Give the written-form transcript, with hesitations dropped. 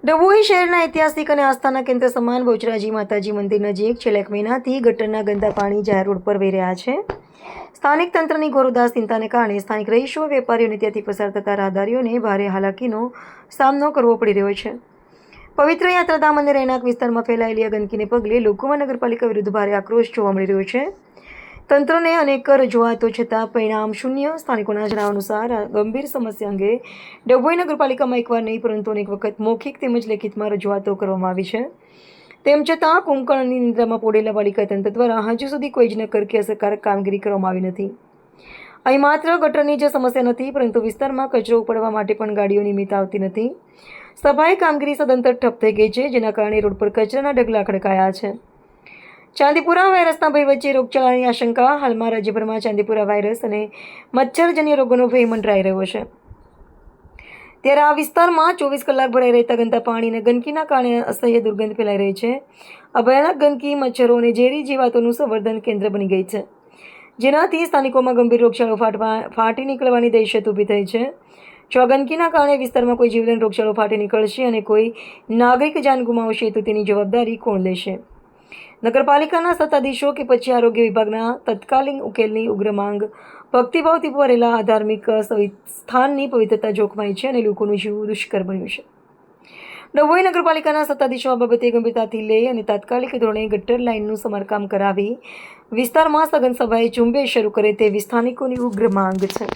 ડભોઈ શહેરના ઐતિહાસિક અને આસ્થાના કેન્દ્ર સમાન બહુચરાજી માતાજી મંદિર નજીક છેલ્લા 1 મહિનાથી ગટરના ગંદા પાણી જાહેર રોડ પર વહી રહ્યા છે. સ્થાનિક તંત્રની ઘોર ઉદાસીનતાને કારણે સ્થાનિક રહીશો, વેપારીઓ અને ત્યાંથી પસાર થતા રાહદારીઓને ભારે હાલાકીનો સામનો કરવો પડી રહ્યો છે. પવિત્ર યાત્રાધામ અને રહેણાંક વિસ્તારમાં ફેલાયેલી આ ગંદકીને પગલે લોકોમાં નગરપાલિકા વિરુદ્ધ ભારે આક્રોશ જોવા મળી રહ્યો છે. તંત્રને અનેક રજૂઆતો છતાં પરિણામ શૂન્ય. સ્થાનિકોના જણાવ્યા અનુસાર આ ગંભીર સમસ્યા અંગે ડભોઈ નગરપાલિકામાં એકવાર નહીં પરંતુ અનેક વખત મૌખિક તેમજ લેખિતમાં રજૂઆતો કરવામાં આવી છે. તેમ છતાં કુંભકર્ણની નિંદ્રામાં પોડેલા પાલિકા તંત્ર દ્વારા હજુ સુધી કોઈ જ નક્કર કે અસરકારક કામગીરી કરવામાં આવી નથી. અહીં માત્ર ગટરની જ સમસ્યા નથી પરંતુ વિસ્તારમાં કચરો ઉપાડવા માટે પણ ગાડીઓ નિયમિત આવતી નથી. સફાઈ કામગીરી સદંતર ઠપ થઈ ગઈ છે, જેના કારણે રોડ પર કચરાના ઢગલા ખડકાયા છે. ચાંદીપુરા વાયરસના ભય વચ્ચે રોગચાળાની આશંકા. હાલમાં રાજ્યભરમાં ચાંદીપુરા વાયરસ અને મચ્છરજન્ય રોગોનો ભય મંડરાઈ રહ્યો છે. ત્યારે આ વિસ્તારમાં 24 કલાક ભરાઈ રહેતા ગંદા પાણી અને ગંદકીના કારણે અસહ્ય દુર્ગંધ ફેલાઈ રહી છે. આ ભયાનક ગંદકી મચ્છરો અને ઝેરી જીવાતોનું સંવર્ધન કેન્દ્ર બની ગઈ છે, જેનાથી સ્થાનિકોમાં ગંભીર રોગચાળો ફાટી નીકળવાની દહેશત ઊભી થઈ છે. જો આ ગંદકીના કારણે વિસ્તારમાં કોઈ જીવલેણ રોગચાળો ફાટી નીકળશે અને કોઈ નાગરિક જાન ગુમાવશે તો તેની જવાબદારી કોણ લેશે? નગરપાલિકાના સત્તાધીશો કે પછી આરોગ્ય વિભાગના? તત્કાલીન ઉકેલની ઉગ્ર માંગ. ભક્તિભાવથી ભરેલા આ ધાર્મિક સ્થાનની પવિત્રતા જોખમાઈ છે અને લોકોનું જીવ દુષ્કર બન્યું છે. ડભોઈ નગરપાલિકાના સત્તાધીશો આ બાબતે ગંભીરતાથી લે અને તાત્કાલિક ધોરણે ગટર લાઇનનું સમારકામ કરાવી વિસ્તારમાં સઘન સભાએ ઝુંબેશ શરૂ કરે તેવી સ્થાનિકોની ઉગ્ર માંગ છે.